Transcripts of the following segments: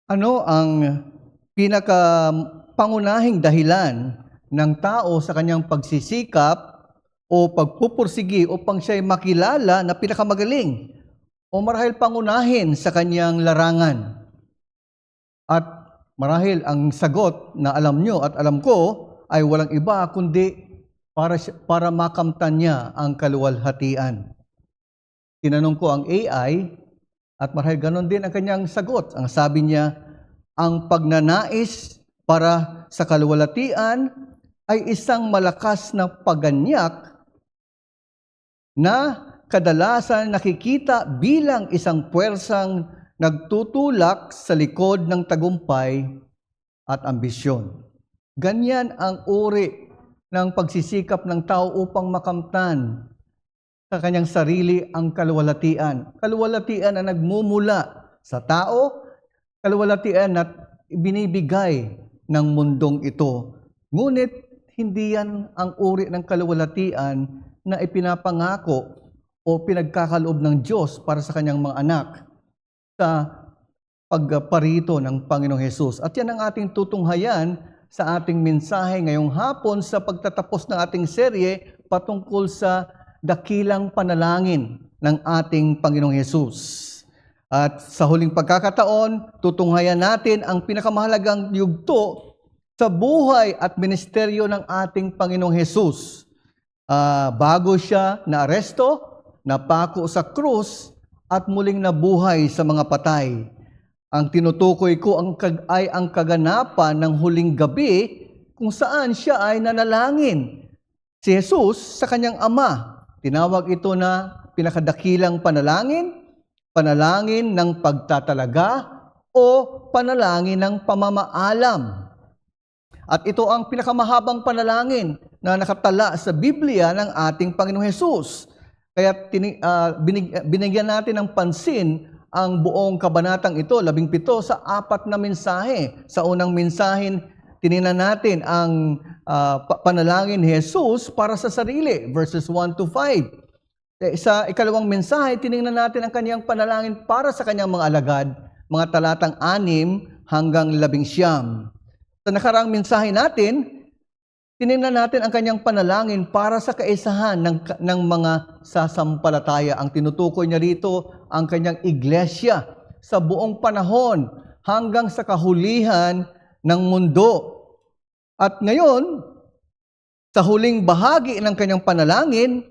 Ano ang pinakapangunahing dahilan ng tao sa kanyang pagsisikap o pagpupursigi upang siya'y makilala na pinakamagaling o marahil pangunahin sa kanyang larangan? At marahil ang sagot na alam nyo at alam ko ay walang iba kundi para makamtan niya ang kaluwalhatian. Tinanong ko ang AI at marahil ganon din ang kanyang sagot. Ang sabi niya, ang pagnanais para sa kaluwalhatian ay isang malakas na paganyak na kadalasan nakikita bilang isang puwersang nagtutulak sa likod ng tagumpay at ambisyon. Ganyan ang uri ng pagsisikap ng tao upang makamtan sa kanyang sarili ang kaluwalhatian. Kaluwalhatian na nagmumula sa tao, kaluwalhatian na binibigay ng mundong ito. Ngunit hindi yan ang uri ng kaluwalhatian na ipinapangako o pinagkakaloob ng Diyos para sa kanyang mga anak sa pagparito ng Panginoong Hesus. At yan ang ating tutunghayan sa ating mensahe ngayong hapon sa pagtatapos ng ating serye patungkol sa dakilang panalangin ng ating Panginoong Hesus. At sa huling pagkakataon, tutunghayan natin ang pinakamahalagang yugto sa buhay at ministeryo ng ating Panginoong Hesus. Bago siya naaresto, napako sa krus, at muling nabuhay sa mga patay. Ang tinutukoy ko ay ang kaganapan ng huling gabi kung saan siya ay nanalangin. Si Jesus sa kanyang Ama. Tinawag ito na pinakadakilang panalangin, panalangin ng pagtatalaga o panalangin ng pamamaalam. At ito ang pinakamahabang panalangin na nakatala sa Biblia ng ating Panginoong Hesus. Kaya binigyan natin ng pansin ang buong kabanatang ito, 17, sa 4 na mensahe. Sa unang mensahe, tiningnan natin ang panalangin ni Jesus para sa sarili, verses 1 to 5. Sa ikalawang mensahe, tiningnan natin ang kanyang panalangin para sa kanyang mga alagad, mga talatang 6 hanggang 11. Sa nakaraang mensahe natin, tiningnan natin ang kanyang panalangin para sa kaisahan ng mga sasampalataya. Ang tinutukoy niya rito ang kanyang iglesia sa buong panahon hanggang sa kahulihan ng mundo. At ngayon, sa huling bahagi ng kanyang panalangin,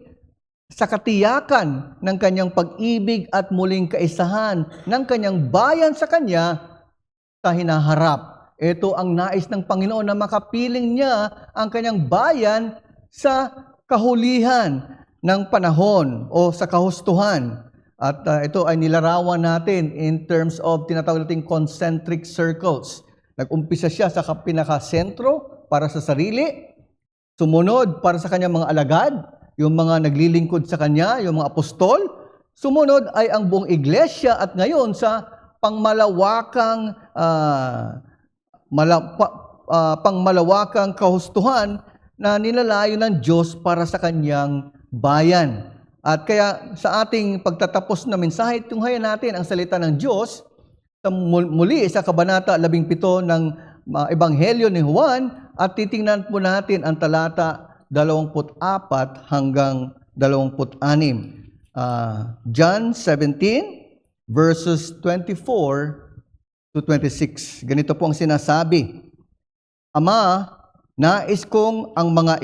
sa katiyakan ng kanyang pag-ibig at muling kaisahan ng kanyang bayan sa kanya sa hinaharap. Ito ang nais ng Panginoon na makapiling niya ang kanyang bayan sa kahulihan ng panahon o sa kahustuhan. At ito ay nilarawan natin in terms of tinatawag nating concentric circles. Nag-umpisa siya sa pinakasentro para sa sarili, sumunod para sa kanyang mga alagad, yung mga naglilingkod sa kanya, yung mga apostol, sumunod ay ang buong iglesia at ngayon sa pangmalawakang pangmalawakang kahustuhan na nilalayo ng Diyos para sa kanyang bayan. At kaya sa ating pagtatapos na mensahe, tunghayan natin ang salita ng Diyos muli sa kabanata 17 ng Ebanghelyo ni Juan at titingnan po natin ang talata 24 hanggang 26. John 17 verses 24 to 26. Ganito po ang sinasabi. Ama, nais kong ang mga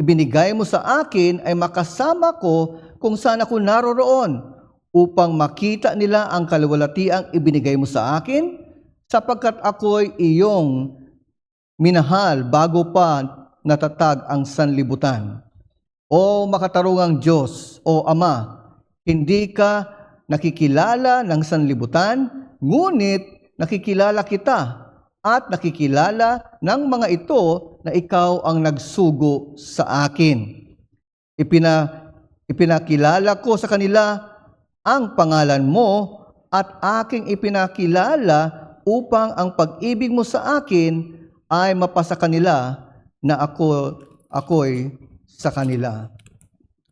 ibinigay mo sa akin ay makasama ko kung saan ako naroroon upang makita nila ang kaluwalhatiang ibinigay mo sa akin sapagkat ako'y iyong minahal bago pa natatag ang sanlibutan. O makatarungang Diyos, o Ama, hindi ka nakikilala ng sanlibutan, ngunit nakikilala kita at nakikilala ng mga ito na ikaw ang nagsugo sa akin. Ipinakilala ko sa kanila ang pangalan mo at aking ipinakilala upang ang pag-ibig mo sa akin ay mapasa kanila na ako'y sa kanila.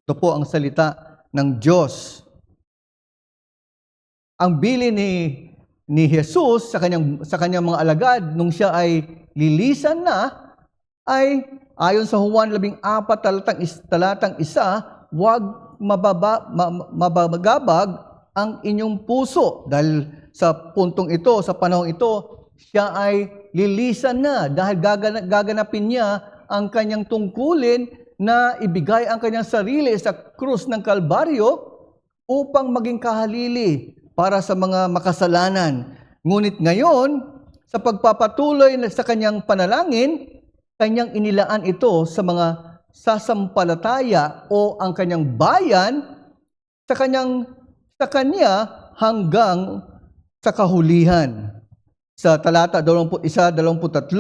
Ito po ang salita ng Diyos. Ang bili ni ni Jesus sa kanyang mga alagad nung siya ay lilisan na, ay ayon sa Juan 14 talatang 1, huwag mabagabag ang inyong puso. Dahil sa puntong ito, sa panahong ito, siya ay lilisan na dahil gaganapin niya ang kanyang tungkulin na ibigay ang kanyang sarili sa krus ng Kalbaryo upang maging kahalili para sa mga makasalanan. Ngunit ngayon, sa pagpapatuloy sa kanyang panalangin, kanyang inilaan ito sa mga sasampalataya o ang kanyang bayan sa kanya hanggang sa kahulihan. Sa talata 21-23,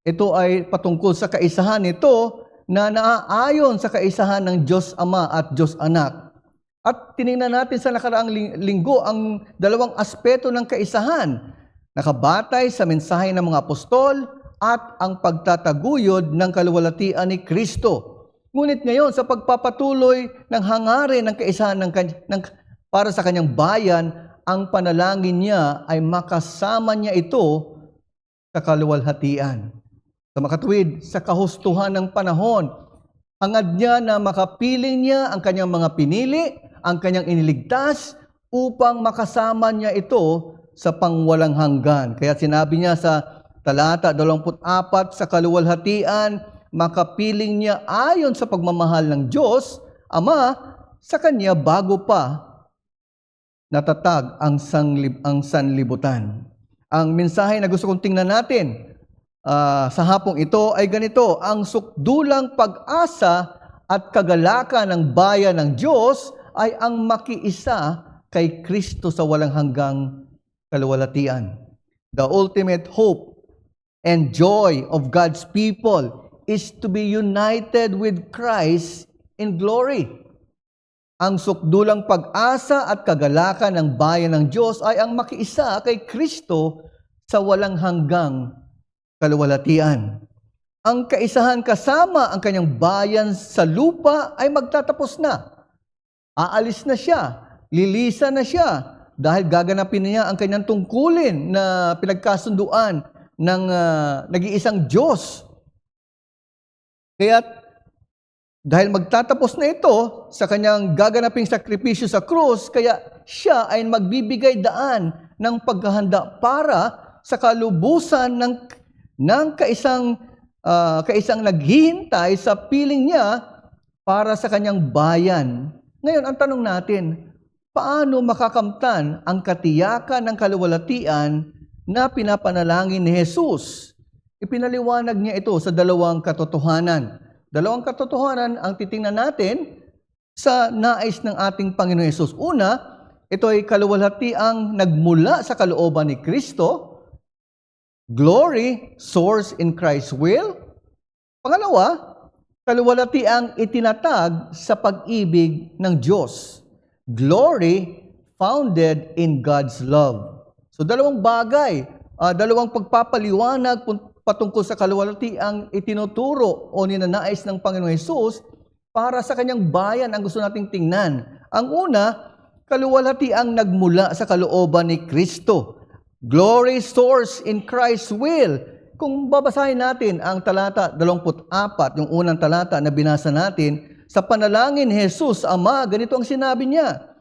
ito ay patungkol sa kaisahan nito na naaayon sa kaisahan ng Diyos Ama at Diyos Anak. At tinignan natin sa nakaraang linggo ang dalawang aspeto ng kaisahan, nakabatay sa mensahe ng mga apostol at ang pagtataguyod ng kaluwalhatian ni Kristo. Ngunit ngayon, sa pagpapatuloy ng hangarin ng kaisahan para sa kanyang bayan, ang panalangin niya ay makasama niya ito sa kaluwalhatian. Sa makatuwid, sa kahustuhan ng panahon, hangad niya na makapiling niya ang kanyang mga pinili, ang kanyang iniligtas, upang makasama niya ito sa pangwalang hanggan. Kaya sinabi niya sa talata 24, sa kaluwalhatian, makapiling niya ayon sa pagmamahal ng Diyos Ama sa kanya bago pa natatag ang sanlibutan. Ang mensahe na gusto kong tingnan natin sa hapong ito ay ganito: ang sukdulang pag-asa at kagalakan ng bayan ng Diyos ay ang makiisa kay Kristo sa walang hanggang kaluwalhatian. The ultimate hope and joy of God's people is to be united with Christ in glory. Ang sukdulang pag-asa at kagalakan ng bayan ng Diyos ay ang makiisa kay Kristo sa walang hanggang kaluwalhatian. Ang kaisahan kasama ang kanyang bayan sa lupa ay magtatapos na. Aalis na siya, lilisan na siya, dahil gaganapin niya ang kanyang tungkulin na pinagkasunduan ng nag-iisang Diyos. Kaya dahil magtatapos na ito sa kanyang gaganaping sakripisyo sa krus, kaya siya ay magbibigay daan ng paghahanda para sa kalubusan ng kaisang naghihintay sa piling niya para sa kanyang bayan. Ngayon, ang tanong natin, paano makakamtan ang katiyakan ng kaluwalhatian na pinapanalangin ni Jesus? Ipinaliwanag niya ito sa dalawang katotohanan. Dalawang katotohanan ang titingnan natin sa nais ng ating Panginoon Jesus. Una, ito ay kaluwalhatiang nagmula sa kalooban ni Kristo. Glory, source in Christ's will. Pangalawa, kaluwalhatiang itinatag sa pag-ibig ng Diyos. Glory founded in God's love. So dalawang bagay, dalawang pagpapaliwanag patungkol sa kaluwalhatiang itinuturo o ninanais ng Panginoon Jesus para sa kanyang bayan ang gusto nating tingnan. Ang una, kaluwalhatiang nagmula sa kalooban ni Kristo. Glory source in Christ's will. Kung babasahin natin ang talata 24, yung unang talata na binasa natin, sa panalangin ni Jesus, Ama, ganito ang sinabi niya,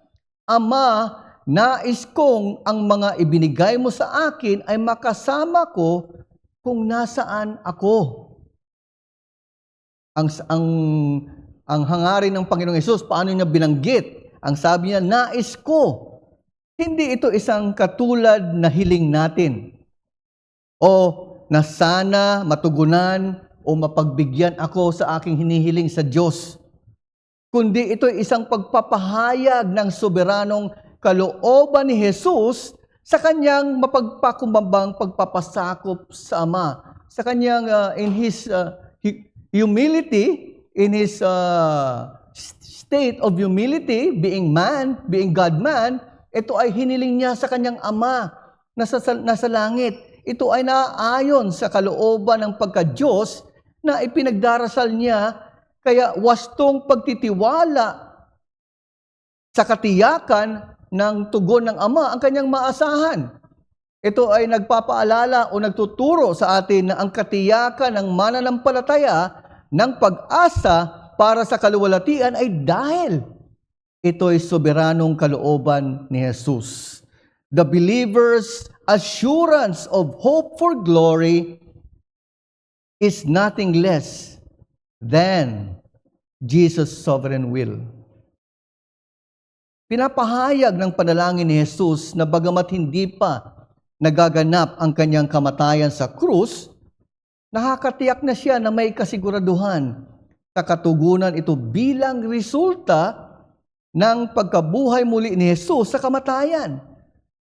Ama, nais kong ang mga ibinigay mo sa akin ay makasama ko kung nasaan ako. Ang hangarin ng Panginoong Hesus, paano niya binanggit? Ang sabi niya, nais ko. Hindi ito isang katulad na hiling natin. O na sana matugunan o mapagbigyan ako sa aking hinihiling sa Diyos. Kundi ito ay isang pagpapahayag ng soberanong kalooban ni Jesus sa kanyang mapagpakumbabang pagpapasakop sa Ama. Sa kanyang, in His humility, in His state of humility, being man, being God-man, ito ay hiniling niya sa kanyang Ama na nasa langit. Ito ay naaayon sa kalooban ng pagka-Diyos na ipinagdarasal niya, kaya wastong pagtitiwala sa katiyakan ng tugon ng Ama ang kanyang maasahan. Ito ay nagpapaalala o nagtuturo sa atin na ang katiyakan ng mananampalataya ng pag-asa para sa kaluwalhatian ay dahil ito ay soberanong kalooban ni Jesus. The believer's assurance of hope for glory is nothing less than Jesus' sovereign will. Pinapahayag ng panalangin ni Jesus na bagamat hindi pa nagaganap ang kanyang kamatayan sa krus, nakakatiyak na siya na may kasiguraduhan sa katugunan ito bilang resulta ng pagkabuhay muli ni Jesus sa kamatayan.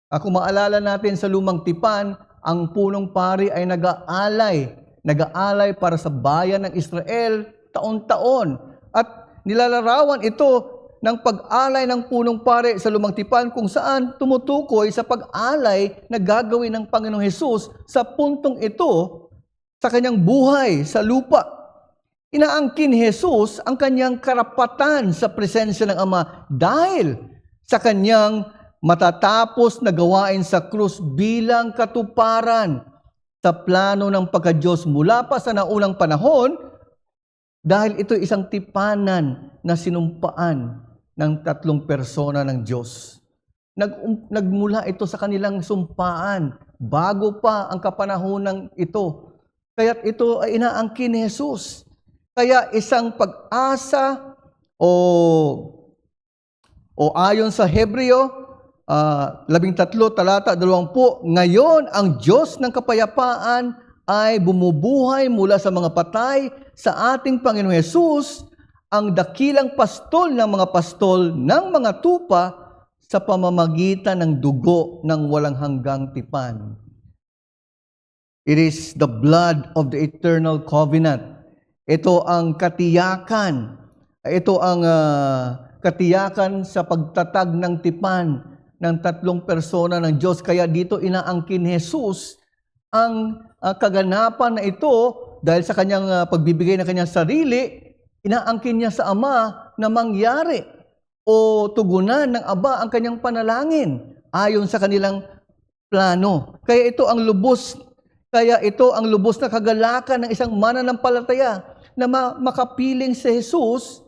Kung maalala natin sa lumang tipan, ang punong pari ay nag-aalay para sa bayan ng Israel taon-taon. At nilalarawan ito ng pag-alay ng punong pari sa lumang tipan kung saan tumutukoy sa pag-alay na gagawin ng Panginoong Hesus sa puntong ito sa kanyang buhay sa lupa. Inaangkin ni Jesus ang kanyang karapatan sa presensya ng Ama dahil sa kanyang matatapos na gawain sa krus bilang katuparan sa plano ng pagka-Diyos mula pa sa naunang panahon, dahil ito isang tipanan na sinumpaan ng tatlong persona ng Diyos. Nagmula ito sa kanilang sumpaan bago pa ang kapanahunan ito. Kaya't ito ay inaangkin ni Jesus. Kaya isang pag-asa o ayon sa Hebreo 13:20, ngayon ang Diyos ng kapayapaan ay bumubuhay mula sa mga patay sa ating Panginoong Hesus, ang dakilang pastol ng mga pastol ng mga tupa sa pamamagitan ng dugo ng walang hanggang tipan. It is the blood of the eternal covenant. Ito ang katiyakan. Ito ang katiyakan sa pagtatag ng tipan ng tatlong persona ng Diyos. Kaya dito inaangkin ni Jesus ang kaganapan na ito dahil sa kanyang pagbibigay ng kanyang sarili, inaangkin niya sa Ama na mangyari o tugunan ng Aba ang kanyang panalangin ayon sa kanilang plano. Kaya ito ang lubos na kagalakan ng isang mananampalataya na makapiling si Jesus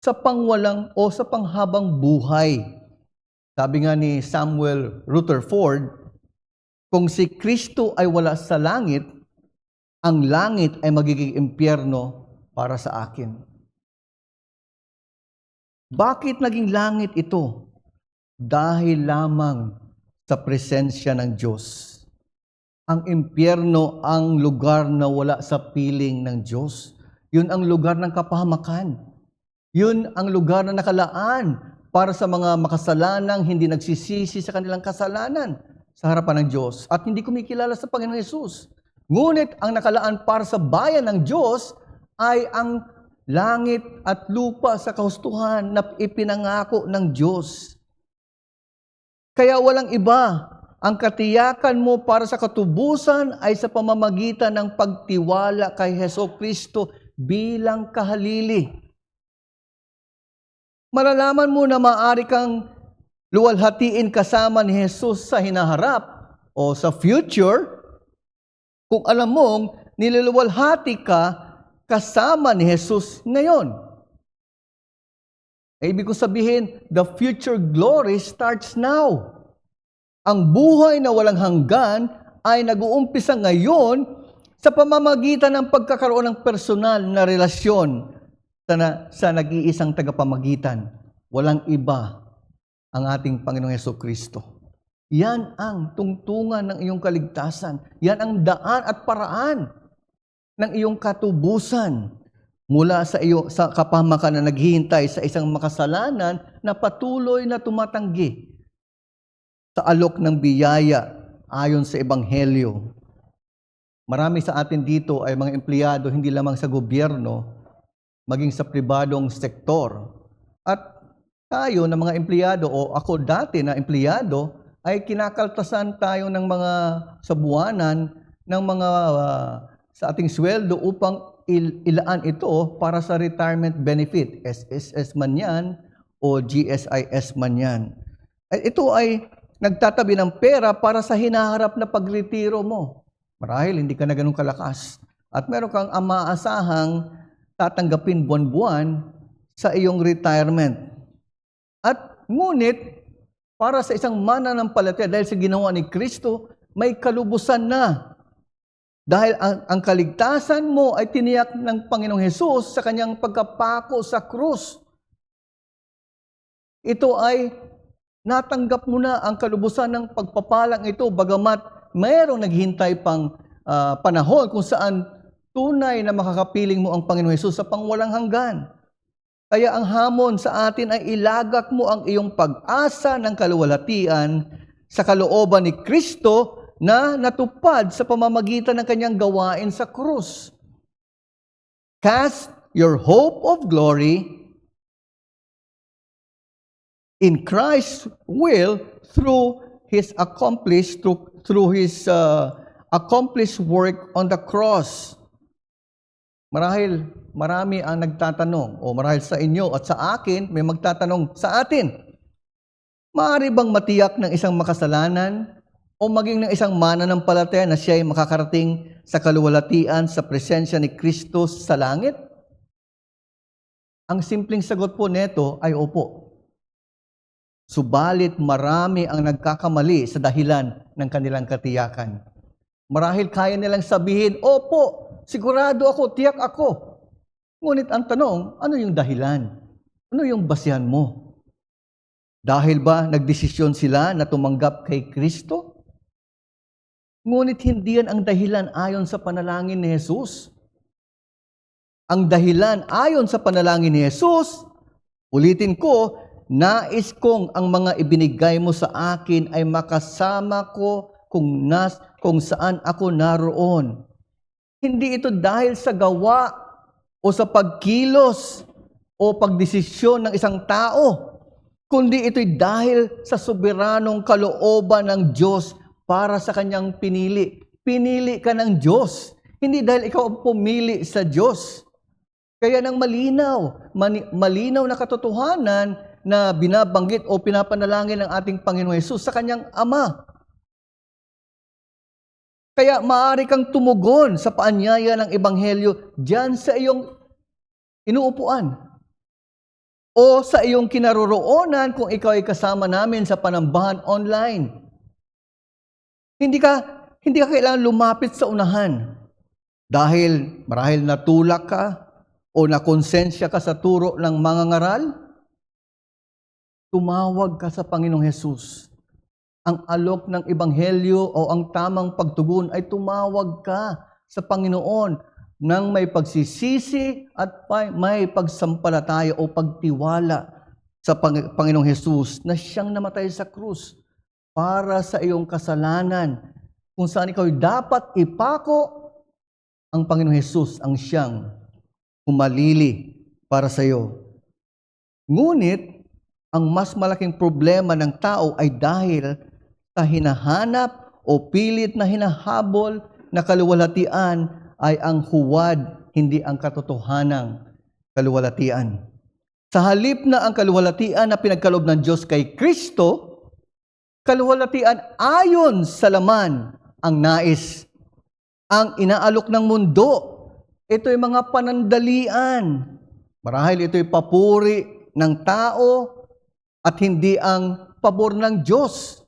sa pangwalang o sa panghabang buhay. Sabi nga ni Samuel Rutherford, kung si Kristo ay wala sa langit, ang langit ay magiging impyerno para sa akin. Bakit naging langit ito? Dahil lamang sa presensya ng Diyos. Ang impyerno ang lugar na wala sa piling ng Diyos. Yun ang lugar ng kapahamakan. Yun ang lugar na nakalaan para sa mga makasalanang hindi nagsisisi sa kanilang kasalanan sa harapan ng Diyos at hindi kumikilala sa Panginoong Hesus. Ngunit ang nakalaan para sa bayan ng Diyos ay ang langit at lupa sa kahustuhan na ipinangako ng Diyos. Kaya walang iba, ang katiyakan mo para sa katubusan ay sa pamamagitan ng pagtiwala kay Hesukristo bilang kahalili. Malalaman mo na maaari kang luwalhatiin kasama ni Jesus sa hinaharap o sa future kung alam mong niluluwalhati ka kasama ni Jesus ngayon. Ibig ko sabihin, the future glory starts now. Ang buhay na walang hanggan ay nag-uumpisa ngayon sa pamamagitan ng pagkakaroon ng personal na relasyon sa nag-iisang tagapamagitan. Walang iba ang ating Panginoong Hesukristo. Yan ang tungtungan ng iyong kaligtasan. Yan ang daan at paraan ng iyong katubusan mula sa kapahamakan na naghihintay sa isang makasalanan na patuloy na tumatanggi sa alok ng biyaya ayon sa Ebanghelyo. Marami sa atin dito ay mga empleyado hindi lamang sa gobyerno, maging sa pribadong sektor. At tayo na mga empleyado o ako dati na empleyado ay kinakaltasan tayo ng mga sa buwanan ng mga sa ating sweldo upang ilaan ito para sa retirement benefit, SSS man yan o GSIS man yan. Ito ay nagtatabi ng pera para sa hinaharap na pagretiro mo. Marahil hindi ka na ganun kalakas. At meron kang amaasahang tatanggapin buwan-buwan sa iyong retirement. At ngunit, para sa isang mananampalataya, dahil sa ginawa ni Kristo, may kalubusan na. Dahil ang kaligtasan mo ay tiniyak ng Panginoong Hesus sa kanyang pagkapako sa krus. Ito ay natanggap mo na ang kalubusan ng pagpapalang ito, bagamat mayroong naghintay pang panahon kung saan tunay na makakapiling mo ang Panginoong Hesus sa pangwalang hanggan. Kaya ang hamon sa atin ay ilagak mo ang iyong pag-asa ng kaluwalhatian sa kalooban ni Kristo na natupad sa pamamagitan ng kanyang gawain sa krus. Cast your hope of glory in Christ's will through His accomplished work on the cross. Marahil marami ang nagtatanong, o marahil sa inyo at sa akin, may magtatanong sa atin, maaari bang matiyak ng isang makasalanan o maging ng isang mananampalataya na siya ay makakarating sa kaluwalhatian sa presensya ni Kristo sa langit? Ang simpleng sagot po nito ay opo. Subalit marami ang nagkakamali sa dahilan ng kanilang katiyakan. Marahil kaya nilang sabihin, opo, sigurado ako, tiyak ako. Ngunit ang tanong, ano yung dahilan? Ano yung basihan mo? Dahil ba nagdesisyon sila na tumanggap kay Kristo? Ngunit hindi yan ang dahilan ayon sa panalangin ni Jesus. Ang dahilan ayon sa panalangin ni Jesus, ulitin ko, nais kong ang mga ibinigay mo sa akin ay makasama ko kung saan ako naroon. Hindi ito dahil sa gawa o sa pagkilos o pagdesisyon ng isang tao, kundi ito'y dahil sa soberanong kalooban ng Diyos para sa kanyang pinili. Pinili ka ng Diyos, hindi dahil ikaw ang pumili sa Diyos. Kaya nang malinaw na katotohanan na binabanggit o pinapanalangin ng ating Panginoon Hesus sa kanyang Ama. Kaya maaari kang tumugon sa paanyaya ng Ebanghelyo diyan sa iyong inuupuan o sa iyong kinaroroonan kung ikaw ay kasama namin sa panambahan online. Hindi ka kailangan lumapit sa unahan dahil marahil natulak ka o nakonsensya ka sa turo ng mga ngaral. Tumawag ka sa Panginoong Hesus. Ang alok ng Ebanghelyo o ang tamang pagtugon ay tumawag ka sa Panginoon nang may pagsisisi at may pagsampalataya o pagtiwala sa Panginoong Hesus na siyang namatay sa krus para sa iyong kasalanan, kung saan ikaw dapat ipako, ang Panginoong Hesus ang siyang humalili para sa iyo. Ngunit, ang mas malaking problema ng tao ay dahil sa hinahanap o pilit na hinahabol na kaluwalhatian ay ang huwad, hindi ang katotohanang kaluwalhatian. Sa halip na ang kaluwalhatian na pinagkaloob ng Diyos kay Kristo, kaluwalhatian ayon sa laman ang nais, ang inaalok ng mundo. Ito'y mga panandalian. Marahil ito'y papuri ng tao at hindi ang pabor ng Diyos.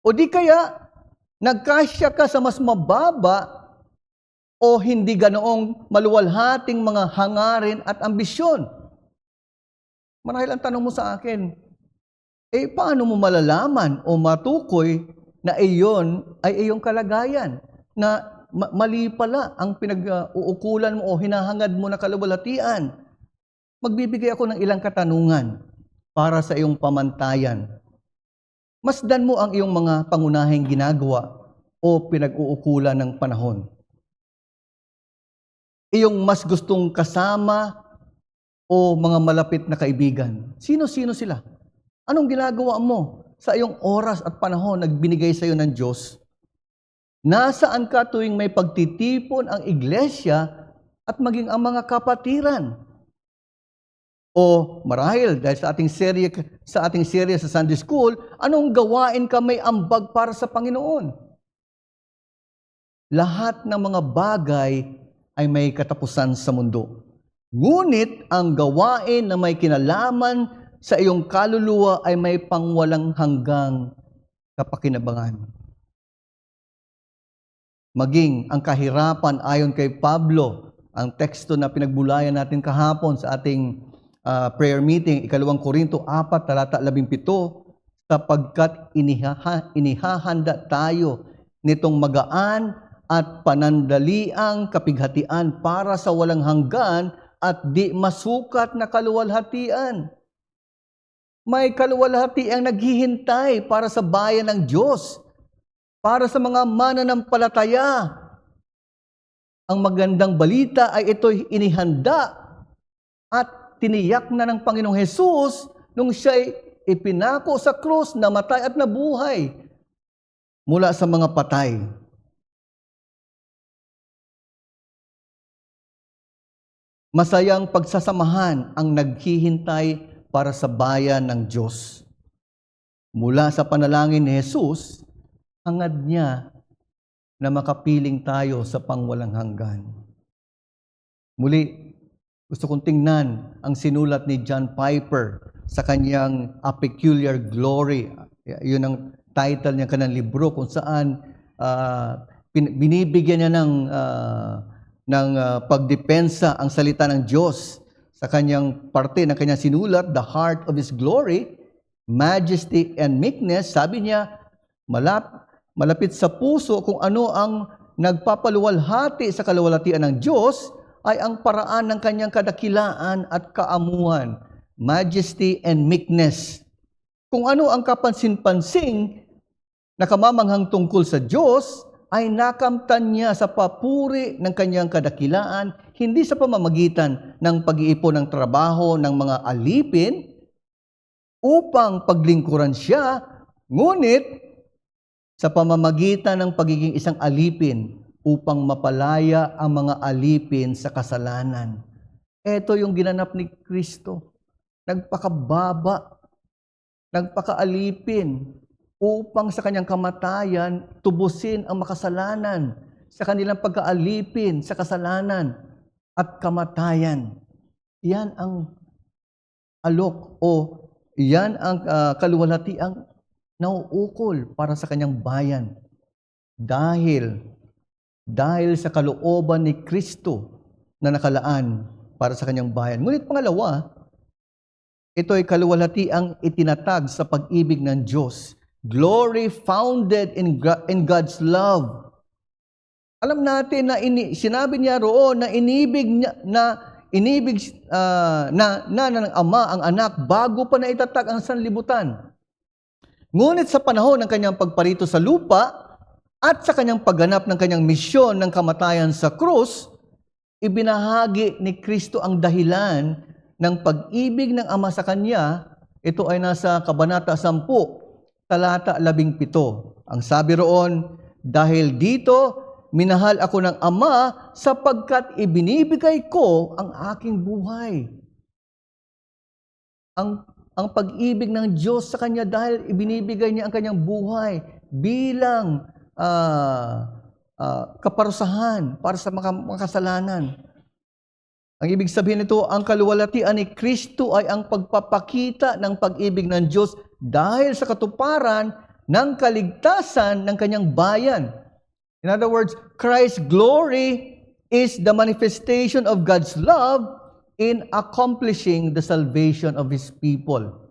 O di kaya, nagkasya ka sa mas mababa o hindi ganoong maluwalhating mga hangarin at ambisyon. Marahil ang tanong mo sa akin, paano mo malalaman o matukoy na iyon ay iyong kalagayan? Na mali pala ang pinag-uukulan mo o hinahangad mo na kaluwalhatian? Magbibigay ako ng ilang katanungan para sa iyong pamantayan. Masdan mo ang iyong mga pangunahing ginagawa o pinag-uukulan ng panahon. Iyong mas gustong kasama o mga malapit na kaibigan. Sino-sino sila? Anong ginagawa mo sa iyong oras at panahon na binigay sa iyo ng Diyos? Nasaan ka tuwing may pagtitipon ang iglesia at maging ang mga kapatiran? O marahil dahil sa ating serye sa Sunday School, anong gawain ka may ambag para sa Panginoon? Lahat ng mga bagay ay may katapusan sa mundo. Ngunit ang gawain na may kinalaman sa iyong kaluluwa ay may pangwalang hanggang kapakinabangan. Maging ang kahirapan ayon kay Pablo, ang teksto na pinagbulayan natin kahapon sa ating prayer meeting, 2 Korinto 4, talata 17, sapagkat inihahanda tayo nitong magaan at panandaliang kapighatian para sa walang hanggan at di masukat na kaluwalhatian. May kaluwalhatiang naghihintay para sa bayan ng Diyos, para sa mga mananampalataya. Ang magandang balita ay ito'y inihanda at tiniyak na ng Panginoong Hesus nung siya'y ipinako sa krus, namatay at nabuhay mula sa mga patay. Masayang pagsasamahan ang naghihintay para sa bayan ng Diyos. Mula sa panalangin ni Jesus, hangad niya na makapiling tayo sa pangwalang hanggan. Muli, gusto kong tingnan ang sinulat ni John Piper sa kanyang A Peculiar Glory. Yun ang title niya kanang libro kung saan binibigyan niya ng pagdepensa ang salita ng Diyos sa kanyang parte ng kanyang sinulat, The Heart of His Glory, Majesty and Meekness. Sabi niya, malapit sa puso kung ano ang nagpapaluwalhati sa kaluwalhatian ng Diyos ay ang paraan ng kanyang kadakilaan at kaamuhan, majesty and meekness. Kung ano ang kapansin-pansing na kamamanghang tungkol sa Diyos, ay nakamtan niya sa papuri ng kanyang kadakilaan, hindi sa pamamagitan ng pag-iipon ng trabaho ng mga alipin upang paglingkuran siya, ngunit sa pamamagitan ng pagiging isang alipin upang mapalaya ang mga alipin sa kasalanan. Ito yung ginanap ni Kristo. Nagpakababa, nagpakaalipin, upang sa kanyang kamatayan, tubusin ang makasalanan sa kanilang pagkaalipin sa kasalanan at kamatayan. Yan ang alok o yan ang kaluwalhatiang nauukol para sa kanyang bayan. Dahil sa kalooban ni Kristo na nakalaan para sa kanyang bayan. Ngunit pangalawa, ito ay kaluwalhatiang itinatag sa pag-ibig ng Diyos. Glory founded in God's love. Alam natin na sinabi niya roon na inibig ng Ama ang anak bago pa naitatag ang sanlibutan. Ngunit sa panahon ng kanyang pagparito sa lupa at sa kanyang pagganap ng kanyang misyon ng kamatayan sa krus, ibinahagi ni Kristo ang dahilan ng pag-ibig ng Ama sa kanya. Ito ay nasa Kabanata 10, talata 17. Ang sabi roon, dahil dito, minahal ako ng Ama sapagkat ibinibigay ko ang aking buhay. Ang pag-ibig ng Diyos sa kanya dahil ibinibigay niya ang kanyang buhay bilang kaparusahan para sa makasalanan. Ang ibig sabihin nito, ang kaluwalhatian ni Kristo ay ang pagpapakita ng pag-ibig ng Diyos dahil sa katuparan ng kaligtasan ng kanyang bayan. In other words, Christ's glory is the manifestation of God's love in accomplishing the salvation of His people.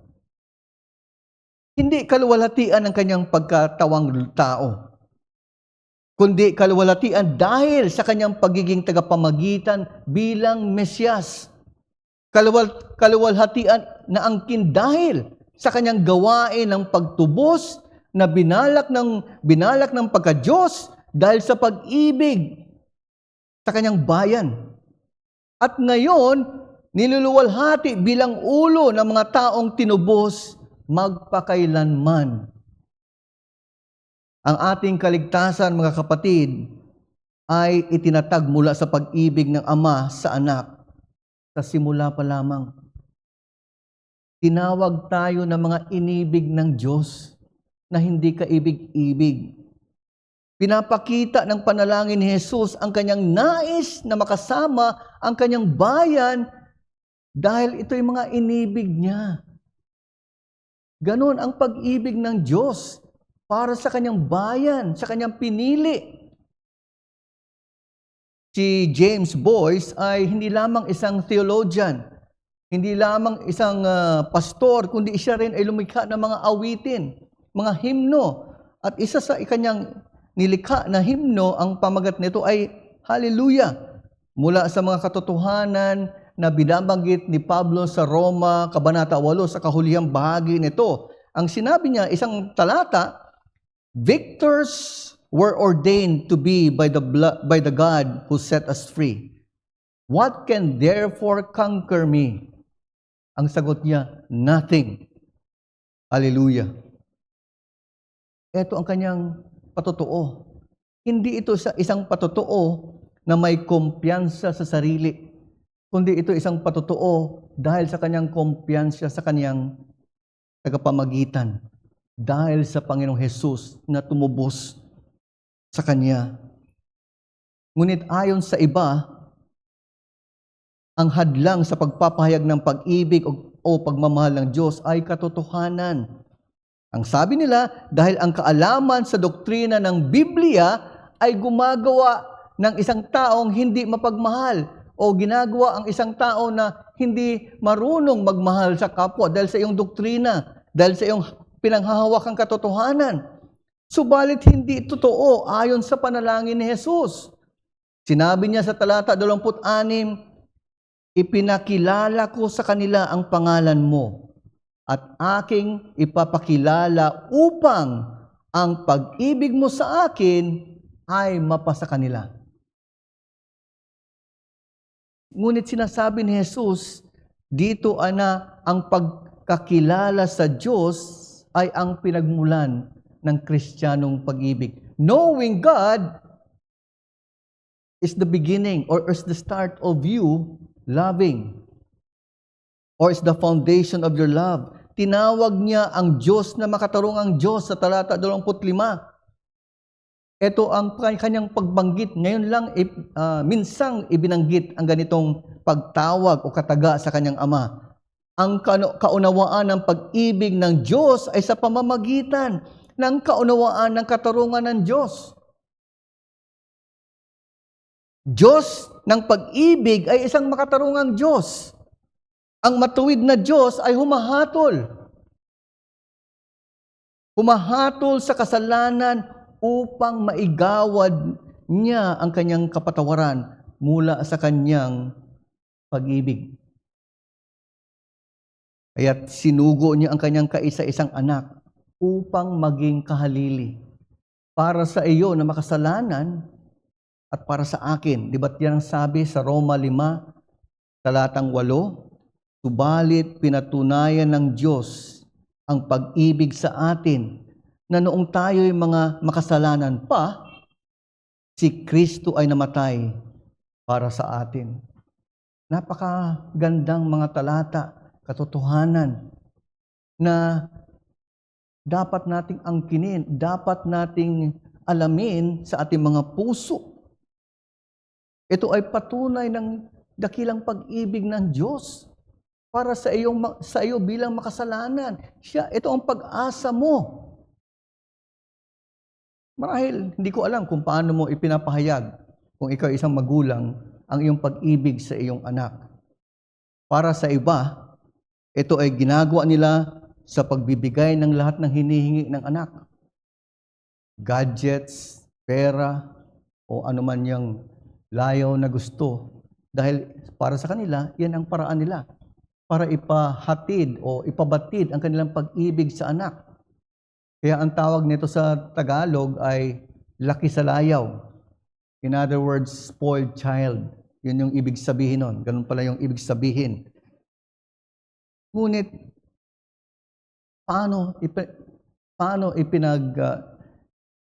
Hindi kaluwalhatian ng kanyang pagkatawang tao, kundi kaluwalhatian dahil sa kanyang pagiging tagapamagitan bilang Mesyas. Kaluwalhatian na angkin dahil sa kanyang gawain ng pagtubos na binalak ng pagka-Diyos dahil sa pag-ibig sa kanyang bayan. At ngayon, niluluwalhati bilang ulo ng mga taong tinubos magpakailanman. Ang ating kaligtasan, mga kapatid, ay itinatag mula sa pag-ibig ng Ama sa anak sa simula pa lamang. Tinawag tayo ng mga inibig ng Diyos na hindi kaibig-ibig. Pinapakita ng panalangin ni Jesus ang kanyang nais na makasama ang kanyang bayan dahil ito yung mga inibig niya. Ganon ang pag-ibig ng Diyos para sa kanyang bayan, sa kanyang pinili. Si James Boyce ay hindi lamang isang theologian, hindi lamang isang pastor, kundi siya rin ay lumikha ng mga awitin, mga himno. At isa sa kanyang nilikha na himno, ang pamagat nito ay Hallelujah. Mula sa mga katotohanan na binabanggit ni Pablo sa Roma, Kabanata 8, sa kahulihang bahagi nito. Ang sinabi niya, isang talata, victors were ordained to be by the God who set us free. What can therefore conquer me? Ang sagot niya, nothing. Hallelujah. Ito ang kanyang patotoo. Hindi ito isang patotoo na may kumpiyansa sa sarili, kundi ito isang patotoo dahil sa kanyang kumpiyansa sa kanyang tagapamagitan, dahil sa Panginoong Hesus na tumubos sa kanya. Ngunit ayon sa iba, ang hadlang sa pagpapahayag ng pag-ibig o pagmamahal ng Diyos ay katotohanan. Ang sabi nila, dahil ang kaalaman sa doktrina ng Biblia ay gumagawa ng isang taong hindi mapagmahal o ginagawa ang isang tao na hindi marunong magmahal sa kapwa dahil sa iyong doktrina, dahil sa iyong pinanghahawakang katotohanan. Subalit hindi totoo ayon sa panalangin ni Jesus. Sinabi niya sa talata 26, ipinakilala ko sa kanila ang pangalan mo at aking ipapakilala upang ang pag-ibig mo sa akin ay mapasa kanila. Ngunit sinasabi ni Jesus, dito na ang pagkakilala sa Diyos ay ang pinagmulan ng Kristiyanong pag-ibig. Knowing God is the beginning or is the start of you loving, or is the foundation of your love. Tinawag niya ang Diyos na makatarungang Diyos sa talata 25. Ito ang kanyang pagbanggit. Ngayon lang, minsang ibinanggit ang ganitong pagtawag o kataga sa kanyang Ama. Ang kaunawaan ng pag-ibig ng Diyos ay sa pamamagitan ng kaunawaan ng katarungan ng Diyos. Diyos ng pag-ibig ay isang makatarungang Diyos. Ang matuwid na Diyos ay humahatol. Humahatol sa kasalanan upang maigawad niya ang kanyang kapatawaran mula sa kanyang pag-ibig. Kaya't sinugo niya ang kanyang kaisa-isang anak upang maging kahalili para sa iyo na makasalanan at para sa akin. Di ba't yan ang sabi sa Roma 5, talatang 8? Subalit pinatunayan ng Diyos ang pag-ibig sa atin na noong tayo'y mga makasalanan pa, si Kristo ay namatay para sa atin. Napakagandang mga talata, katotohanan na dapat nating angkinin, dapat nating alamin sa ating mga puso. Ito ay patunay ng dakilang pag-ibig ng Diyos para sa iyo bilang makasalanan. Ito ang pag-asa mo. Marahil hindi ko alam kung paano mo ipinapahayag kung ikaw isang magulang ang iyong pag-ibig sa iyong anak. Para sa iba, ito ay ginagawa nila sa pagbibigay ng lahat ng hinihingi ng anak. Gadgets, pera, o anuman yung layaw na gusto. Dahil para sa kanila, yan ang paraan nila para ipahatid o ipabatid ang kanilang pag-ibig sa anak. Kaya ang tawag nito sa Tagalog ay laki sa layaw. In other words, spoiled child. Yun yung ibig sabihin nun. Ganun pala yung ibig sabihin. Ngunit, paano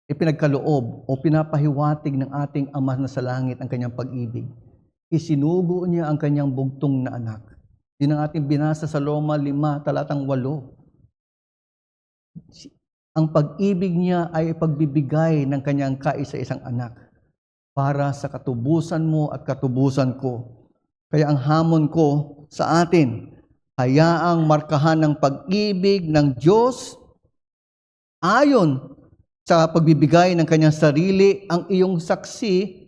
ipinagkaloob o pinapahiwatig ng ating Ama na sa langit ang kanyang pag-ibig? Isinugo niya ang kanyang bugtong na anak Yun ang ating binasa sa Roma 5, talatang 8. Ang pag-ibig niya ay pagbibigay ng kanyang kaisa-isang anak para sa katubusan mo at katubusan ko. Kaya ang hamon ko sa atin, hayaang markahan ng pag-ibig ng Diyos ayon sa pagbibigay ng kanyang sarili ang iyong saksi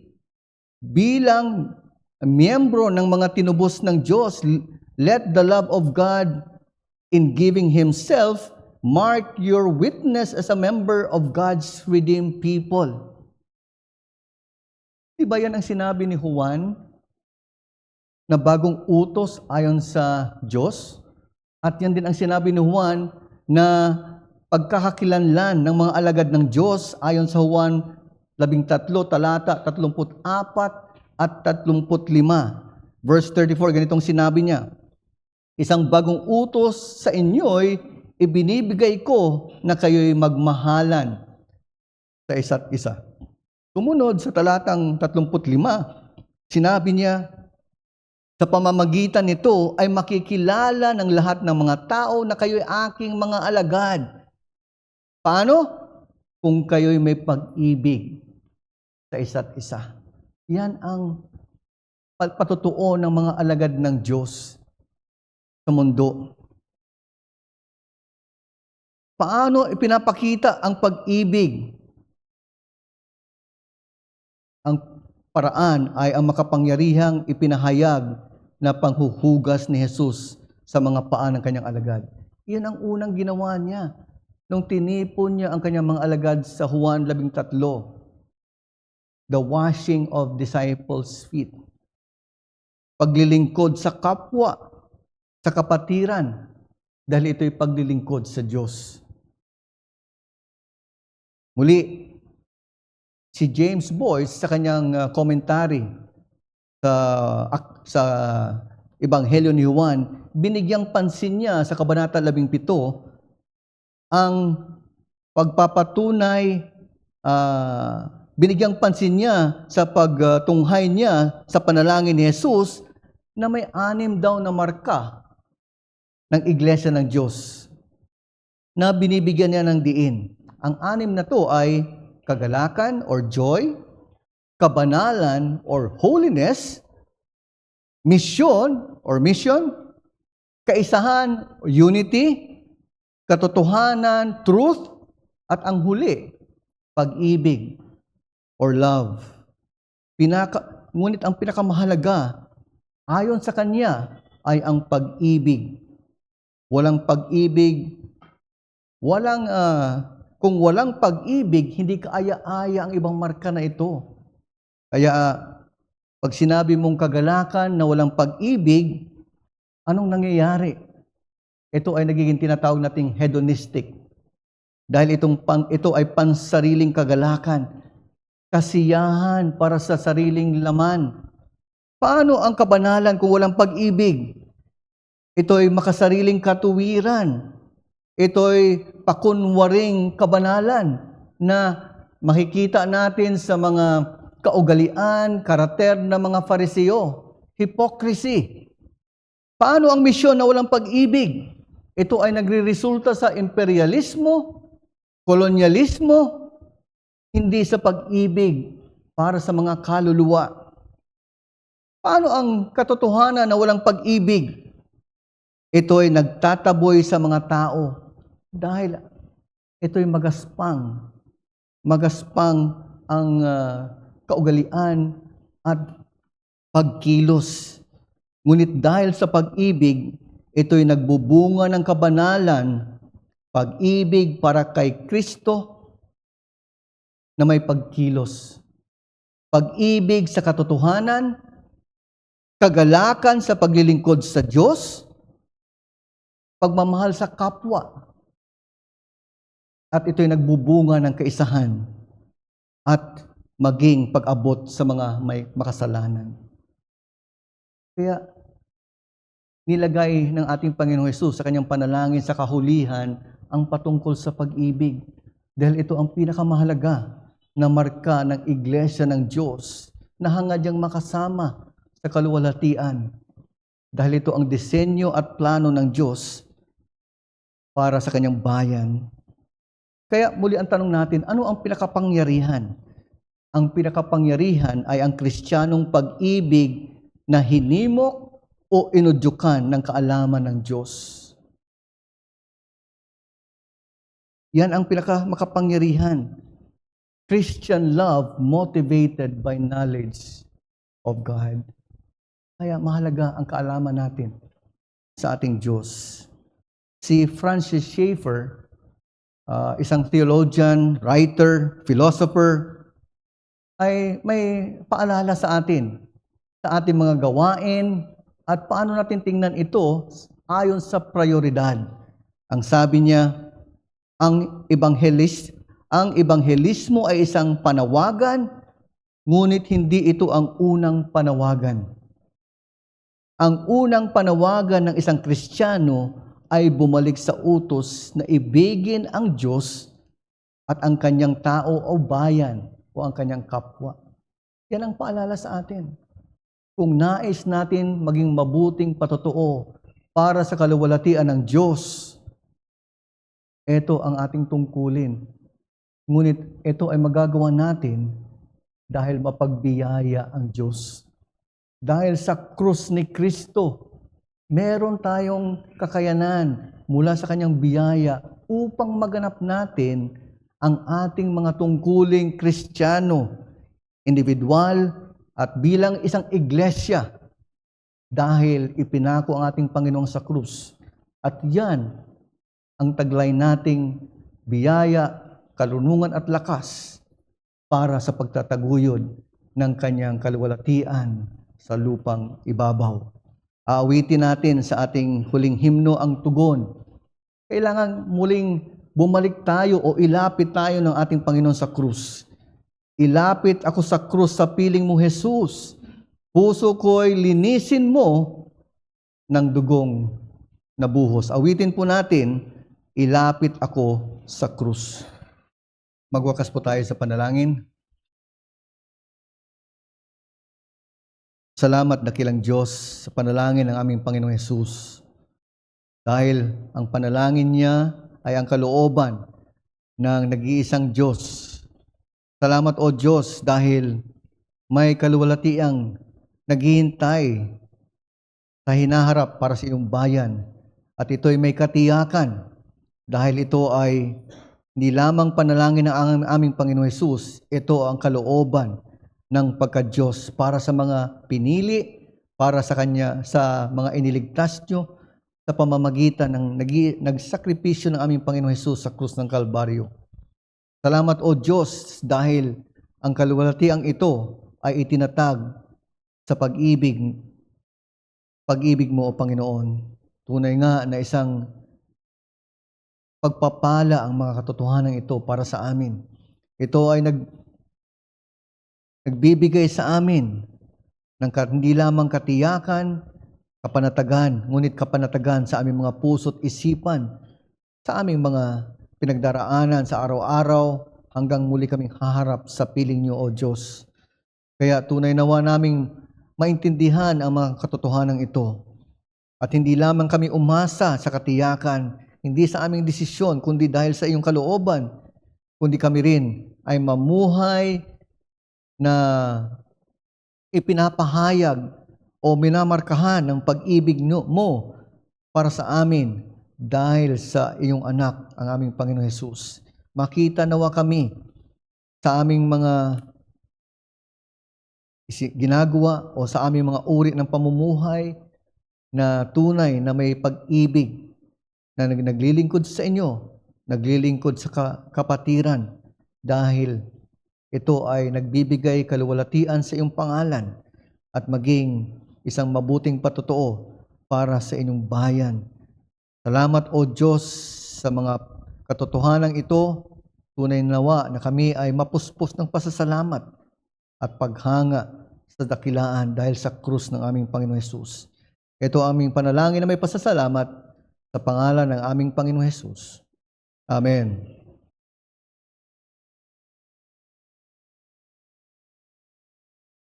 bilang miyembro ng mga tinubos ng Diyos. Let the love of God in giving Himself mark your witness as a member of God's redeemed people. Diba yan ang sinabi ni Juan na bagong utos ayon sa Diyos? At yan din ang sinabi ni Juan na pagkakakilanlan ng mga alagad ng Diyos ayon sa Juan 13, talata 34 at 35. Verse 34, ganitong sinabi niya, isang bagong utos sa inyo'y ibinibigay ko na kayo'y magmahalan sa isa't isa. Sumunod sa talatang 35, sinabi niya, sa pamamagitan nito ay makikilala ng lahat ng mga tao na kayo'y aking mga alagad. Paano? Kung kayo'y may pag-ibig sa isa't isa. Yan ang patutuo ng mga alagad ng Diyos sa mundo. Paano ipinapakita ang pag-ibig? Ang paraan ay ang makapangyarihang ipinahayag na panghuhugas ni Jesus sa mga paa ng kanyang alagad. Iyan ang unang ginawa niya nung tinipon niya ang kanyang mga alagad sa Juan 13, the washing of disciples' feet. Paglilingkod sa kapwa, sa kapatiran, dahil ito'y paglilingkod sa Diyos. Muli, si James Boyce sa kanyang commentary sa Ebanghelyo ni Juan, binigyang pansin niya sa Kabanata 17 ang pagpapatunay, binigyang pansin niya sa pagtunghay niya sa panalangin ni Jesus na may 6 daw na marka ng Iglesia ng Diyos na binibigyan niya ng diin. Ang 6 na to ay kagalakan or joy, kabanalan or holiness, mission, kaisahan or unity, katotohanan, truth, at ang huli, pag-ibig or love. Ngunit ang pinakamahalaga, ayon sa kanya, ay ang pag-ibig. Walang pag-ibig, kung walang pag-ibig, hindi kaaya-aya ang ibang marka na ito. Kaya, pag sinabi mong kagalakan na walang pag-ibig, anong nangyayari? Ito ay nagiging tinatawag nating hedonistic. Dahil ito ay pansariling kagalakan, kasiyahan para sa sariling laman. Paano ang kabanalan kung walang pag-ibig? Ito ay makasariling katuwiran. Ito ay pakunwaring kabanalan na makikita natin sa mga kaugalian, karakter ng mga Fariseo. Hypocrisy. Paano ang misyon na walang pag-ibig? Ito ay nagre-resulta sa imperialismo, kolonyalismo, hindi sa pag-ibig para sa mga kaluluwa. Paano ang katotohanan na walang pag-ibig? Ito ay nagtataboy sa mga tao dahil ito ay magaspang ang kaugalian at pagkilos. Ngunit dahil sa pag-ibig, ito'y nagbubunga ng kabanalan, pag-ibig para kay Kristo na may pagkilos. Pag-ibig sa katotohanan, kagalakan sa paglilingkod sa Diyos, pagmamahal sa kapwa. At ito'y nagbubunga ng kaisahan at maging pag-abot sa mga may makasalanan. Kaya, nilagay ng ating Panginoong Hesus sa kanyang panalangin sa kahulihan ang patungkol sa pag-ibig. Dahil ito ang pinakamahalaga na marka ng Iglesia ng Diyos na hangad niyang makasama sa kaluwalhatian. dahil ito ang disenyo at plano ng Diyos para sa kanyang bayan. Kaya muli ang tanong natin, ano ang pinakapangyarihan? Ang pinakapangyarihan ay ang Kristiyanong pag-ibig na hinimok o inudyukan ng kaalaman ng Diyos. Yan ang pinakamakapangyarihan. Christian love motivated by knowledge of God. Kaya mahalaga ang kaalaman natin sa ating Diyos. Si Francis Schaeffer, isang theologian, writer, philosopher, ay may paalala sa atin, sa ating mga gawain, at paano natin tingnan ito ayon sa prioridad. Ang sabi niya, ang ebanghelismo ay isang panawagan, ngunit hindi ito ang unang panawagan. Ang unang panawagan ng isang Kristiyano ay bumalik sa utos na ibigin ang Diyos at ang kanyang tao o bayan o ang kanyang kapwa. Yan ang paalala sa atin. Kung nais natin maging mabuting patotoo para sa kaluwalhatian ng Diyos, ito ang ating tungkulin. Ngunit ito ay magagawa natin dahil mapagbiyaya ang Diyos. Dahil sa krus ni Kristo, meron tayong kakayanan mula sa kanyang biyaya upang maganap natin ang ating mga tungkuling Kristiyano, individual at bilang isang iglesia, dahil ipinako ang ating Panginoong sa krus. At yan ang taglay nating biyaya, kalunungan at lakas para sa pagtataguyod ng kanyang kaluwalhatian sa lupang ibabaw. Aawitin natin sa ating huling himno ang tugon. Kailangan muling bumalik tayo o ilapit tayo ng ating Panginoon sa krus. Ilapit ako sa krus sa piling mo, Jesus. Puso ko'y linisin mo ng dugong nabuhos. Awitin po natin, ilapit ako sa krus. Magwakas po tayo sa panalangin. Salamat dakilang Diyos sa panalangin ng aming Panginoong Hesus. Dahil ang panalangin niya ay ang kalooban ng nag-iisang Diyos. Salamat o Diyos dahil may kaluwalhatiang naghihintay sa hinaharap para sa iyong bayan. At ito'y may katiyakan dahil ito ay hindi lamang panalangin ng aming Panginoong Hesus, ito ang kalooban ng pagka-Diyos para sa mga pinili, para sa Kanya, sa mga iniligtas nyo, sa pamamagitan ng nagsakripisyo ng aming Panginoong Hesus sa krus ng Kalbaryo. Salamat o Diyos dahil ang kaluwalhatiang ito ay itinatag sa pag-ibig mo o Panginoon. Tunay nga na isang pagpapala ang mga katotohanan ito para sa amin. Ito ay nagbibigay sa amin ng hindi lamang katiyakan, kapanatagan, ngunit kapanatagan sa aming mga puso't isipan, sa aming mga pinagdaraanan sa araw-araw hanggang muli kaming haharap sa piling niyo, O Diyos. Kaya tunay nawa naming maintindihan ang mga katotohanan ito. At hindi lamang kami umasa sa katiyakan, hindi sa aming desisyon, kundi dahil sa iyong kalooban, kundi kami rin ay mamuhay na ipinapahayag o minamarkahan ng pag-ibig mo para sa amin dahil sa iyong anak, ang aming Panginoon Hesus. Makita nawa kami sa aming mga ginagawa o sa aming mga uri ng pamumuhay na tunay na may pag-ibig na naglilingkod sa inyo, naglilingkod sa kapatiran dahil ito ay nagbibigay kaluwalhatian sa iyong pangalan at maging isang mabuting patotoo para sa inyong bayan. Salamat o Diyos sa mga katotohanan ito. Tunay nawa na kami ay mapuspos ng pasasalamat at paghanga sa dakilaan dahil sa krus ng aming Panginoong Hesus. Ito ang aming panalangin na may pasasalamat sa pangalan ng aming Panginoong Hesus. Amen.